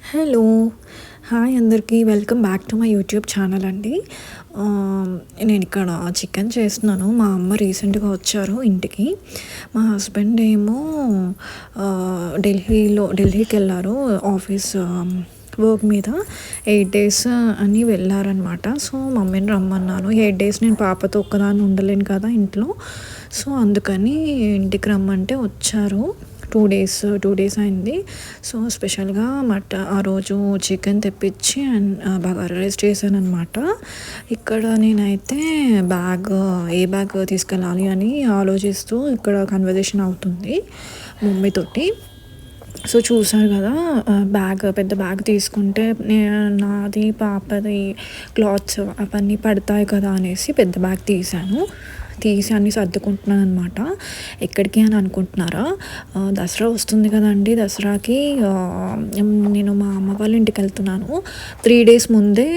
Hello! Hi అందరికీ. Welcome back to my YouTube channel అండి. నేనిక్కడ చికెన్ చేస్తున్నాను. మా అమ్మ రీసెంట్‌గా వచ్చారు ఇంటికి. మా హస్బెండ్ ఏమో ఢిల్లీకెళ్లారు ఆఫీస్ వర్క్ మీద. 8 డేస్ అని వెళ్ళారనమాట. సో, మమ్మీని రమ్మన్నాను. 8 డేస్ నేను పాపతో ఒక్కదాన్ని ఉండలేను కదా ఇంట్లో. సో, అందుకని ఇంటికి రమ్మంటే వచ్చారు. 2 డేస్ అయింది. సో, స్పెషల్‌గా ఆ రోజు చికెన్ తెప్పించి బగారా రైస్ చేశాననమాట. ఇక్కడ నేనైతే ఏ బ్యాగ్ తీసుకెళ్ళాలి అని ఆలోచిస్తూ ఇక్కడ కన్వర్జేషన్ అవుతుంది మమ్మీతోటి. సో, చూసారు కదా, పెద్ద బ్యాగ్ తీసుకుంటే నాది, పాపది క్లాత్స్ అవన్నీ పడతాయి కదా అనేసి పెద్ద బ్యాగ్ తీసి అన్నీ సర్దుకుంటున్నాననమాట. ఎక్కడికి అని అనుకుంటున్నారా? దసరా వస్తుంది కదండీ! దసరాకి నేను మా అమ్మ వాళ్ళ ఇంటికి వెళ్తున్నాను. 3 డేస్ ముందే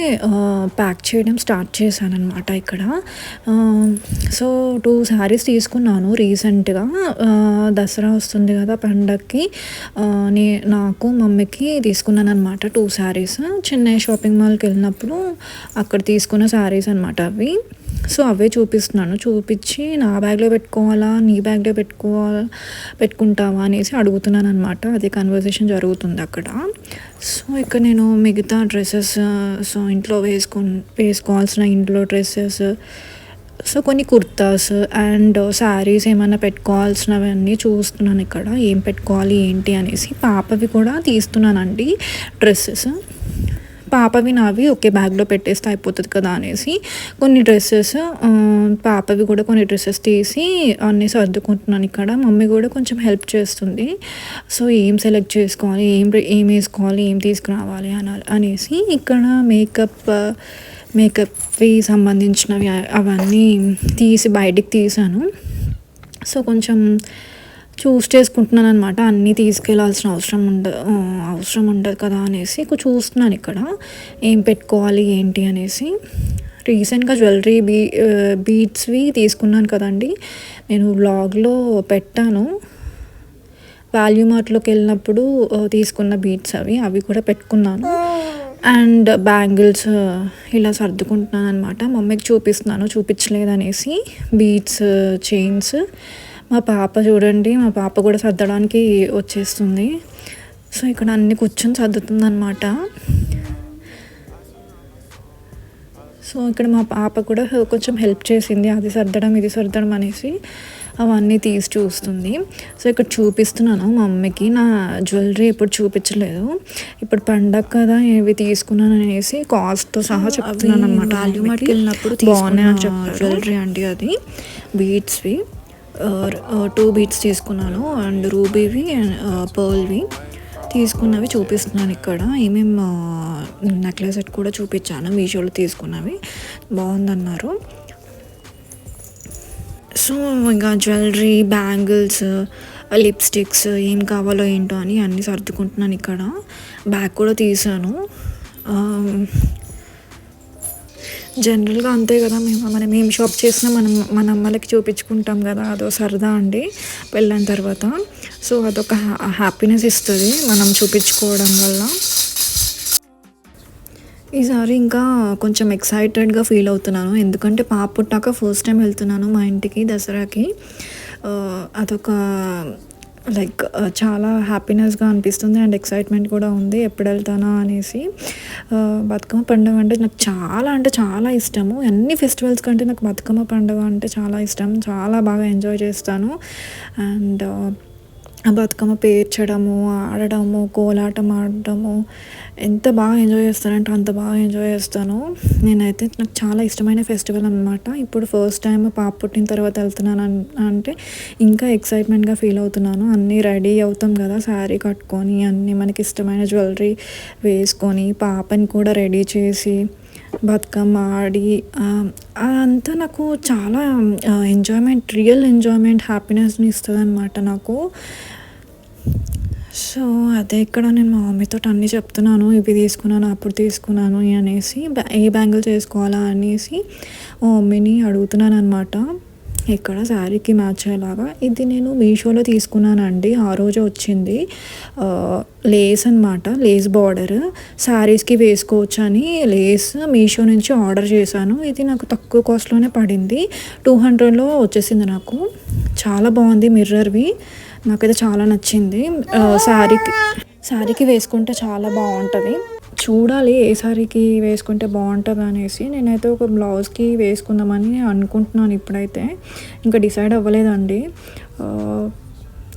ప్యాక్ చేయడం స్టార్ట్ చేశాననమాట ఇక్కడ. సో, 2 శారీస్ తీసుకున్నాను రీసెంట్‌గా. దసరా వస్తుంది కదా పండగకి. నాకు మమ్మీకి తీసుకున్నాననమాట 2 శారీస్. చెన్నై షాపింగ్ మాల్‌కి వెళ్ళినప్పుడు అక్కడ తీసుకున్న శారీస్ అనమాట అవి. సో, అవే చూపించి నా బ్యాగ్‌లో పెట్టుకోవాలా, నీ బ్యాగ్‌లో పెట్టుకుంటావా అనేసి అడుగుతున్నాననమాట. అదే కన్వర్జేషన్ జరుగుతుంది అక్కడ. సో, ఇక్కడ నేను మిగతా డ్రెసెస్, సో ఇంట్లో వేసుకోవాల్సిన ఇంట్లో డ్రెసెస్, సో కొన్ని కుర్తాస్ అండ్ శారీస్ ఏమన్నా పెట్టుకోవాల్సినవన్నీ చూస్తున్నాను ఇక్కడ. ఏం పెట్టుకోవాలి ఏంటి అనేసి. పాపవి కూడా తీస్తున్నానండి డ్రెస్సెస్. పాపవి నావి ఒకే బ్యాగ్‌లో పెట్టేస్తే అయిపోతుంది కదా అనేసి పాపవి కూడా కొన్ని డ్రెసెస్ తీసి అన్నీ సర్దుకుంటున్నాను ఇక్కడ. మమ్మీ కూడా కొంచెం హెల్ప్ చేస్తుంది. సో, ఏం సెలెక్ట్ చేసుకోవాలి, ఏం వేసుకోవాలి, ఏం తీసుకురావాలి అనేసి ఇక్కడ మేకప్‌వి సంబంధించినవి అవన్నీ బయటికి తీసాను. సో, కొంచెం చూస్ చేసుకుంటున్నాననమాట. అన్నీ తీసుకెళ్ళాల్సిన అవసరం ఉండదు కదా అనేసి చూస్తున్నాను ఇక్కడ. ఏం పెట్టుకోవాలి ఏంటి అనేసి. రీసెంట్‌గా జ్యువెలరీ బీడ్స్‌వి తీసుకున్నాను కదండీ! నేను వ్లాగ్‌లో పెట్టాను. వాల్యూ మార్ట్‌లోకి వెళ్ళినప్పుడు తీసుకున్న బీడ్స్ అవి కూడా పెట్టుకున్నాను. అండ్ బ్యాంగిల్స్ ఇలా సర్దుకుంటున్నాను అనమాట. మమ్మీకి చూపించలేదనేసి. Beads, chains. మా పాప చూడండి, మా పాప కూడా సర్దడానికి వచ్చేస్తుంది. సో, ఇక్కడ అన్నీ కూర్చొని సర్దుతుందనమాట. సో, ఇక్కడ మా పాప కూడా కొంచెం హెల్ప్ చేసింది. అది సర్దడం, ఇది సర్దడం అనేసి అవన్నీ తీసి చూస్తుంది. సో, ఇక్కడ చూపిస్తున్నాను మా మమ్మీకి. నా జ్యువెలరీ ఎప్పుడు చూపించలేదు. ఇప్పుడు పండగ కదా ఇవి తీసుకున్నాను అనేసి కాస్ట్‌తో సహా చెప్తున్నాను అనమాట. వాల్యూ మార్ట్‌కి వెళ్ళినప్పుడు బాగున్నాయని చెప్పారు. జ్యువెలరీ అండి అది. బీడ్స్‌వి 2 బీడ్స్ తీసుకున్నాను. అండ్ రూబీవి అండ్ పర్ల్‌వి తీసుకున్నవి చూపిస్తున్నాను ఇక్కడ. నెక్లెస్ సెట్ కూడా చూపించాను మీషోలో తీసుకున్నవి. బాగుందన్నారు. సో, ఇంకా జ్యువెలరీ, బ్యాంగిల్స్, లిప్స్టిక్స్ ఏం కావాలో ఏంటో అని అన్నీ సర్దుకుంటున్నాను ఇక్కడ. బ్యాగ్ కూడా తీసాను. జనరల్‌గా అంతే కదా, మనం ఏం షాప్ చేసినా మన అమ్మలకి చూపించుకుంటాం కదా, అదో సరదా అండి పెళ్ళైన తర్వాత. సో, అదొక హ్యాపీనెస్ ఇస్తుంది మనం చూపించుకోవడం వల్ల. ఈసారి ఇంకా కొంచెం ఎక్సైటెడ్‌గా ఫీల్ అవుతున్నాను. ఎందుకంటే పాప పుట్టాక ఫస్ట్ టైం వెళ్తున్నాను మా ఇంటికి దసరాకి. అదొక చాలా హ్యాపీనెస్‌గా అనిపిస్తుంది అండ్ ఎక్సైట్మెంట్ కూడా ఉంది. ఎప్పుడు వెళ్తానా అనేసి. బతుకమ్మ పండుగ అంటే నాకు చాలా ఇష్టము. అన్ని ఫెస్టివల్స్ కంటే నాకు బతుకమ్మ పండుగ అంటే చాలా ఇష్టం. చాలా బాగా ఎంజాయ్ చేస్తాను. అండ్ బతుకమ్మ పేర్చడము, ఆడడము, కోలాటం ఆడడము ఎంత బాగా ఎంజాయ్ చేస్తానంటే అంత బాగా ఎంజాయ్ చేస్తాను. నేనైతే నాకు చాలా ఇష్టమైన ఫెస్టివల్ అనమాట. ఇప్పుడు ఫస్ట్ టైం పాప పుట్టిన తర్వాత వెళ్తున్నాను అంటే ఇంకా ఎక్సైట్మెంట్‌గా ఫీల్ అవుతున్నాను. అన్నీ రెడీ అవుతాం కదా, శారీ కట్టుకొని అన్నీ మనకి ఇష్టమైన జ్యువెలరీ వేసుకొని పాపని కూడా రెడీ చేసి బతుకమ్మ ఆడి అదంతా నాకు చాలా రియల్ ఎంజాయ్మెంట్, హ్యాపీనెస్‌ని ఇస్తుందనమాట నాకు. సో, అదే ఇక్కడ నేను మా మమ్మీతో అన్నీ చెప్తున్నాను. ఇవి తీసుకున్నాను, అప్పుడు తీసుకున్నాను అనేసి. ఏ బ్యాంగిల్స్ వేసుకోవాలా అనేసి మా మమ్మీని అడుగుతున్నాను అనమాట. ఇక్కడ శారీకి మ్యాచ్ అయ్యేలాగా ఇది నేను మీషోలో తీసుకున్నానండి. ఆ రోజు వచ్చింది. లేస్ అనమాట, లేస్ బార్డర్ శారీస్కి వేసుకోవచ్చు అని లేస్ మీషో నుంచి ఆర్డర్ చేశాను. ఇది నాకు తక్కువ కాస్ట్లోనే పడింది. 200లో వచ్చేసింది నాకు. చాలా బాగుంది, మిర్రర్వి. నాకైతే చాలా నచ్చింది. శారీకి వేసుకుంటే చాలా బాగుంటుంది. చూడాలి ఏ శారీకి వేసుకుంటే బాగుంటుంది అనేసి. నేనైతే ఒక బ్లౌజ్కి వేసుకుందామని అనుకుంటున్నాను ఇప్పుడైతే. ఇంకా డిసైడ్ అవ్వలేదండి.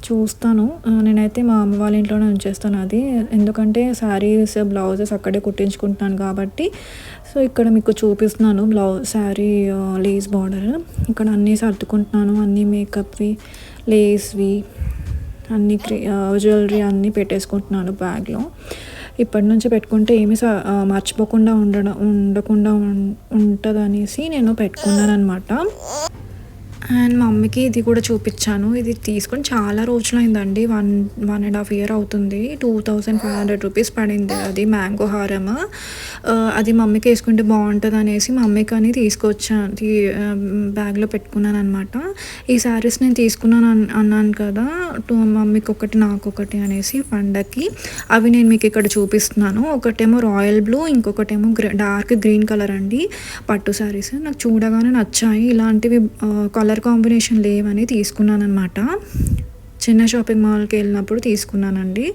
చూస్తాను. నేనైతే మా అమ్మ వాళ్ళ ఇంట్లోనే ఉంచేస్తాను అది. ఎందుకంటే శారీస్ బ్లౌజెస్ అక్కడే కుట్టించుకుంటున్నాను కాబట్టి. సో ఇక్కడ మీకు చూపిస్తున్నాను శారీ లేస్ బార్డర్. ఇక్కడ అన్నీ సర్దుకుంటున్నాను, అన్నీ మేకప్వి, లేస్వి, అన్నీ జ్యువెలరీ అన్నీ పెట్టేసుకుంటున్నాను బ్యాగ్లో. ఇప్పటి నుంచి పెట్టుకుంటే ఏమీ మర్చిపోకుండా ఉండకుండా ఉంటుంది అనేసి నేను పెట్టుకున్నాను అనమాట. అండ్ మా మమ్మీకి ఇది కూడా చూపించాను. ఇది తీసుకొని చాలా రోజులైందండి. 1.5 year అవుతుంది. 2500 రూపీస్ పడింది. అది మ్యాంగో హారం. అది మమ్మీకి వేసుకుంటే బాగుంటుంది అనేసి మమ్మీకి అని తీసుకొచ్చాను, బ్యాగ్లో పెట్టుకున్నాను అనమాట. ఈ శారీస్ నేను తీసుకున్నాను అన్నాను కదా, మమ్మీకి ఒకటి నాకు ఒకటి అనేసి పండగకి. అవి నేను మీకు ఇక్కడ చూపిస్తున్నాను. ఒకటేమో రాయల్ బ్లూ, ఇంకొకటేమో డార్క్ గ్రీన్ కలర్ అండి. పట్టు శారీస్ నాకు చూడగానే నచ్చాయి. ఇలాంటివి కలర్ కాంబినేషన్ లేవని తీసుకున్నాను అనమాట. చిన్న షాపింగ్ మాల్కి వెళ్ళినప్పుడు తీసుకున్నానండి.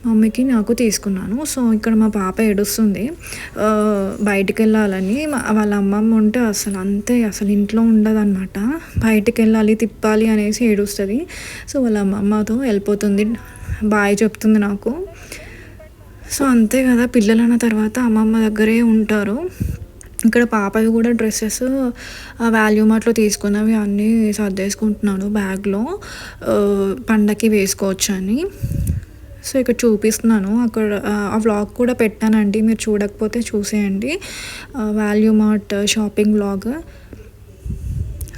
మమ్మీకి నాకు తీసుకున్నాను. సో ఇక్కడ మా పాప ఏడుస్తుంది బయటికి వెళ్ళాలని. వాళ్ళ అమ్మమ్మ ఉంటే అసలు ఇంట్లో ఉండదన్నమాట. బయటికి వెళ్ళాలి, తిప్పాలి అనేసి ఏడుస్తుంది. సో వాళ్ళ అమ్మమ్మతో వెళ్ళిపోతుంది, బాయ్ చెప్తుంది నాకు. సో అంతే కదా, పిల్లలు అన్న తర్వాత అమ్మమ్మ దగ్గరే ఉంటారు. ఇక్కడ పాపవి కూడా డ్రెస్సెస్ వాల్యూ మార్ట్లో తీసుకున్నవి అన్నీ సర్దేసుకుంటున్నాను బ్యాగ్లో, పండగకి వేసుకోవచ్చు అని. సో ఇక్కడ చూపిస్తున్నాను. అక్కడ ఆ వ్లాగ్ కూడా పెట్టానండి, మీరు చూడకపోతే చూసేయండి. Value mart shopping vlog.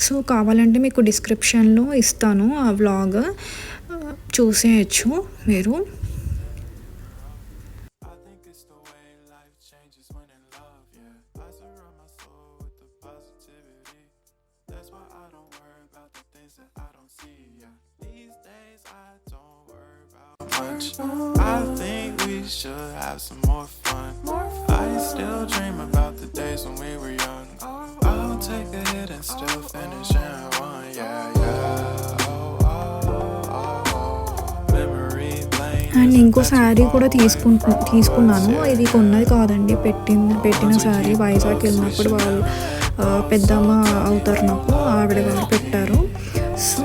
So కావాలంటే మీకు డిస్క్రిప్షన్లో ఇస్తాను ఆ వ్లాగ్, చూసేయచ్చు మీరు. I think we should have some more fun. I still dream about the days when we were young. I'll take a hit and still finish in one. Yeah, yeah. Oh, oh, oh, oh. Memory lane. And ఇంకో శారీ కూడా తీసుకున్నాను. ఇది కొన్నది కాదండి, పెట్టిన శారీ. వైజాగ్ వెళ్ళినప్పుడు వాళ్ళు పెద్దమ్మ అవుతారు నాకు, ఆవిడ గారు పెట్టారు. సో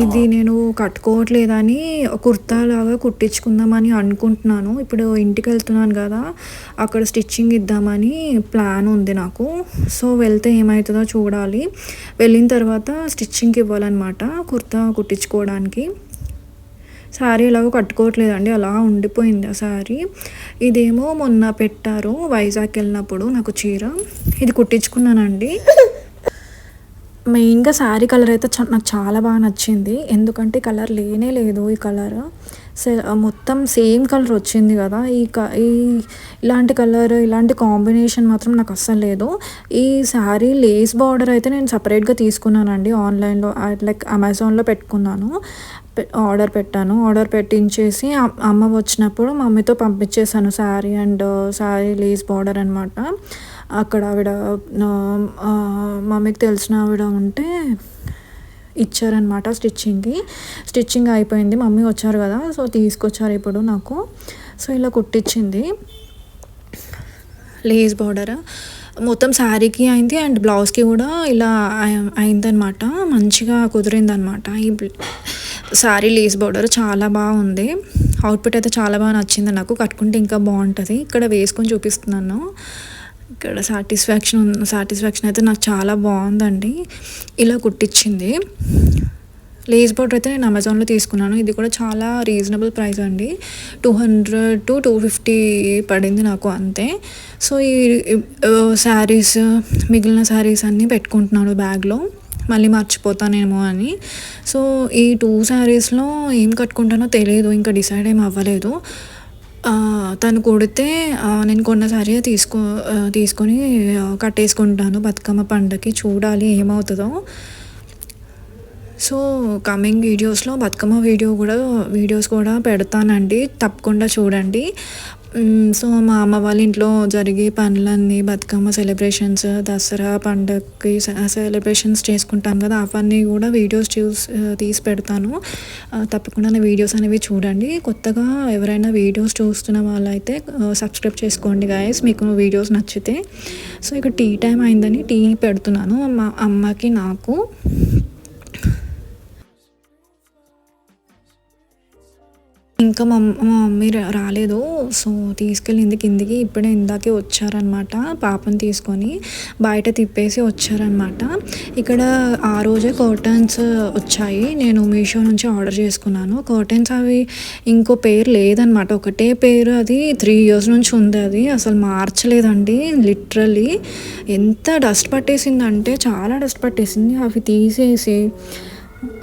ఇది నేను కట్టుకోవట్లేదని కుర్తా లాగా కుట్టించుకుందామని అనుకుంటున్నాను. ఇప్పుడు ఇంటికి వెళ్తున్నాను కదా, అక్కడ స్టిచ్చింగ్ ఇద్దామని ప్లాన్ ఉంది నాకు. సో వెళ్తే ఏమవుతుందో చూడాలి. వెళ్ళిన తర్వాత స్టిచ్చింగ్కి ఇవ్వాలన్నమాట కుర్తా కుట్టించుకోవడానికి. శారీ ఎలాగో కట్టుకోవట్లేదండి, అలా ఉండిపోయింది ఆ శారీ. ఇదేమో మొన్న పెట్టారు వైజాగ్ వెళ్ళినప్పుడు నాకు చీర. ఇది కుట్టించుకున్నానండి. మెయిన్గా శారీ కలర్ అయితే నాకు చాలా బాగా నచ్చింది. ఎందుకంటే కలర్ లేనే లేదు. ఈ కలర్ మొత్తం సేమ్ కలర్ వచ్చింది కదా. ఇలాంటి కలర్, ఇలాంటి కాంబినేషన్ మాత్రం నాకు అస్సలు లేదు. ఈ శారీ లేస్ బార్డర్ అయితే నేను సపరేట్గా తీసుకున్నానండి ఆన్లైన్లో, లైక్ అమెజాన్లో పెట్టుకున్నాను. ఆర్డర్ పెట్టించేసి అమ్మ వచ్చినప్పుడు మమ్మీతో పంపించేసాను sari and sari lace border అనమాట. అక్కడ ఆవిడ మమ్మీకి తెలిసిన ఆవిడ ఉంటే ఇచ్చారనమాట స్టిచ్చింగ్ అయిపోయింది. మమ్మీ వచ్చారు కదా, సో తీసుకొచ్చారు ఇప్పుడు నాకు. సో ఇలా కుట్టించింది లేస్ బార్డర్. మొత్తం శారీకి అయింది అండ్ బ్లౌజ్కి కూడా ఇలా అయిందనమాట. మంచిగా కుదిరిందనమాట. ఈ శారీ లేస్ బార్డర్ చాలా బాగుంది. అవుట్ఫిట్ అయితే చాలా బాగా నచ్చింది నాకు. కట్టుకుంటే ఇంకా బాగుంటుంది. ఇక్కడ వేసుకొని చూపిస్తున్నాను. ఇక్కడ సాటిస్ఫాక్షన్ అయితే నాకు చాలా బాగుందండి. ఇలా కుట్టించింది. లేస్ బార్డర్ అయితే నేను అమెజాన్లో తీసుకున్నాను. ఇది కూడా చాలా రీజనబుల్ ప్రైస్ అండి. 200 to 250 పడింది నాకు అంతే. సో ఈ శారీస్, మిగిలిన శారీస్ అన్నీ పెట్టుకుంటున్నాను బ్యాగ్లో, మళ్ళీ మర్చిపోతానేమో అని. సో ఈ 2 శారీస్లో ఏం కట్టుకుంటానో తెలియదు, ఇంకా డిసైడ్ ఏం అవ్వలేదు. తను కుడితే నేను కొన్న సారీ తీసుకొని కట్టేసుకుంటాను బతుకమ్మ పండగకి. చూడాలి ఏమవుతుందో. సో కమింగ్ వీడియోస్లో బతుకమ్మ వీడియోస్ కూడా పెడతానండి, తప్పకుండా చూడండి. సో మా అమ్మ వాళ్ళ ఇంట్లో జరిగే పనులన్నీ, బతుకమ్మ సెలబ్రేషన్స్, దసరా పండగకి సెలబ్రేషన్స్ చేసుకుంటాం కదా, అవన్నీ కూడా వీడియోస్ తీసి పెడతాను. తప్పకుండా నా వీడియోస్ అనేవి చూడండి. కొత్తగా ఎవరైనా వీడియోస్ చూస్తున్న వాళ్ళైతే సబ్స్క్రైబ్ చేసుకోండి గాయస్, మీకు వీడియోస్ నచ్చితే. సో ఇక టీ టైం అయిందని టీ పెడుతున్నాను మా అమ్మకి నాకు. ఇంకా మా మమ్మీ రాలేదు. సో తీసుకెళ్ళింది కిందికి. ఇప్పుడే ఇందాకే వచ్చారనమాట, పాపని తీసుకొని బయట తిప్పేసి వచ్చారనమాట. ఇక్కడ ఆ రోజే కర్టన్స్ వచ్చాయి, నేను మీషో నుంచి ఆర్డర్ చేసుకున్నాను. కర్టన్స్ అవి ఇంకో పేరు లేదనమాట, ఒకటే పేరు. అది 3 years నుంచి ఉంది, అది అసలు మార్చలేదండి. లిటరల్లీ ఎంత డస్ట్ పట్టేసిందంటే చాలా డస్ట్ పట్టేసింది. అవి తీసేసి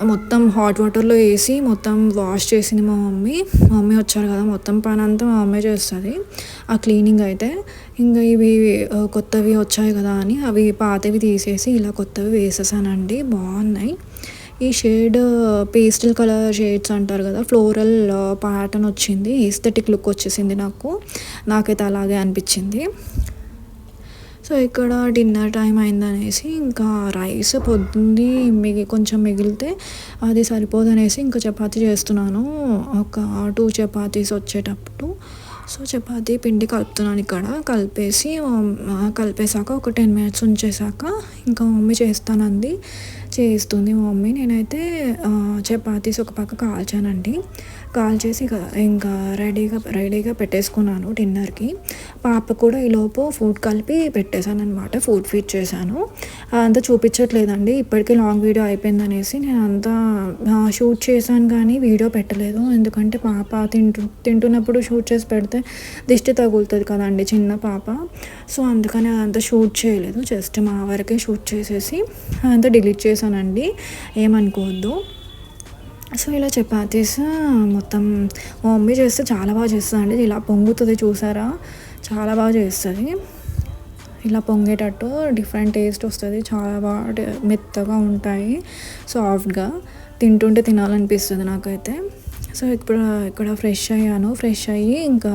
మొత్తం హాట్ వాటర్లో వేసి మొత్తం వాష్ చేసింది మా మమ్మీ వచ్చారు కదా, మొత్తం పని అంతా మా మమ్మీ చేస్తుంది ఆ క్లీనింగ్ అయితే. ఇంకా ఇవి కొత్తవి వచ్చాయి కదా అని అవి పాతవి తీసేసి ఇలా కొత్తవి వేసేసానండి. బాగున్నాయి. ఈ షేడ్ పేస్టల్ కలర్ షేడ్స్ అంటారు కదా, ఫ్లోరల్ ప్యాటర్న్ వచ్చింది, ఎస్థెటిక్ లుక్ వచ్చేసింది నాకైతే అలాగే అనిపించింది. సో ఇక్కడ డిన్నర్ టైం అయిందనేసి ఇంకా రైస్ పొద్దుంది కొంచెం మిగిలితే అది సరిపోదనేసి ఇంకా చపాతీ చేస్తున్నాను, ఒక 2 చపాతీస్ వచ్చేటప్పుడు. సో చపాతీ పిండి కలుపుతున్నాను ఇక్కడ. కలిపేసాక ఒక 10 minutes ఉంచేసాక ఇంకా మమ్మీ చేస్తుంది మా మమ్మీ. నేనైతే చపాతీస్ ఒక పక్క కాల్చానండి. కాల్చేసి ఇంకా రెడీగా పెట్టేసుకున్నాను డిన్నర్కి. పాప కూడా ఈలోపు ఫుడ్ కలిపి పెట్టేశాను అనమాట, ఫుడ్ ఫీడ్ చేశాను. అదంతా చూపించట్లేదండి, ఇప్పటికే లాంగ్ వీడియో అయిపోయిందనేసి నేను అంతా షూట్ చేశాను కానీ వీడియో పెట్టలేదు. ఎందుకంటే పాప తింటున్నప్పుడు షూట్ చేసి పెడితే దిష్టి తగులుతుంది కదండి, చిన్న పాప. సో అందుకని అదంతా షూట్ చేయలేదు, జస్ట్ మా వరకే షూట్ చేసేసి అదంతా డిలీట్ చేశానండి, ఏమనుకోవద్దు. సో ఇలా చపాతీస్ మొత్తం మా మమ్మీ చేస్తే చాలా బాగా చేస్తుందండి. ఇలా పొంగుతుంది చూసారా, చాలా బాగా చేస్తుంది. ఇలా పొంగేటట్టు డిఫరెంట్ టేస్ట్ వస్తుంది, చాలా బాగా మెత్తగా ఉంటాయి, సాఫ్ట్గా. తింటుంటే తినాలనిపిస్తుంది నాకైతే. సో ఇక్కడ ఫ్రెష్ అయ్యి ఇంకా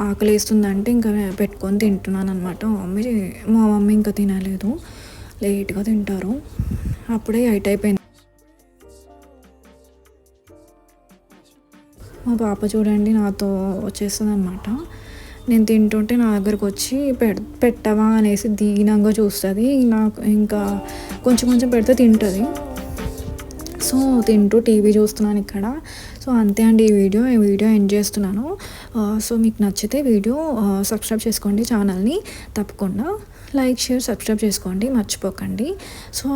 ఆకలి వేస్తుందంటే ఇంకా పెట్టుకొని తింటున్నాను అనమాట. మా మమ్మీ ఇంకా తినలేదు, లేట్గా తింటారు. అప్పుడే 8 అయిపోయింది. మా పాప చూడండి నాతో వచ్చేస్తుంది అనమాట. నేను తింటుంటే నా దగ్గరకు వచ్చి పెట్టవా అనేసి దీనంగా చూస్తుంది. నాకు ఇంకా కొంచెం పెడితే తింటుంది. సో తింటూ టీవీ చూస్తున్నాను ఇక్కడ. సో అంతే అండి ఈ వీడియో ఎండ్ చేస్తున్నాను. సో మీకు నచ్చితే సబ్స్క్రైబ్ చేసుకోండి ఛానల్ని, తప్పకుండా లైక్ షేర్ సబ్స్క్రైబ్ చేసుకోండి, మర్చిపోకండి. సో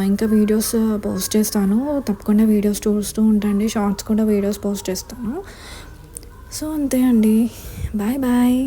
ఇంకా వీడియోస్ పోస్ట్ చేస్తాను, తప్పకుండా వీడియోస్ చూస్తూ ఉండండి. షార్ట్స్ కూడా వీడియోస్ పోస్ట్ చేస్తాను. సో అంతే అండి, బాయ్.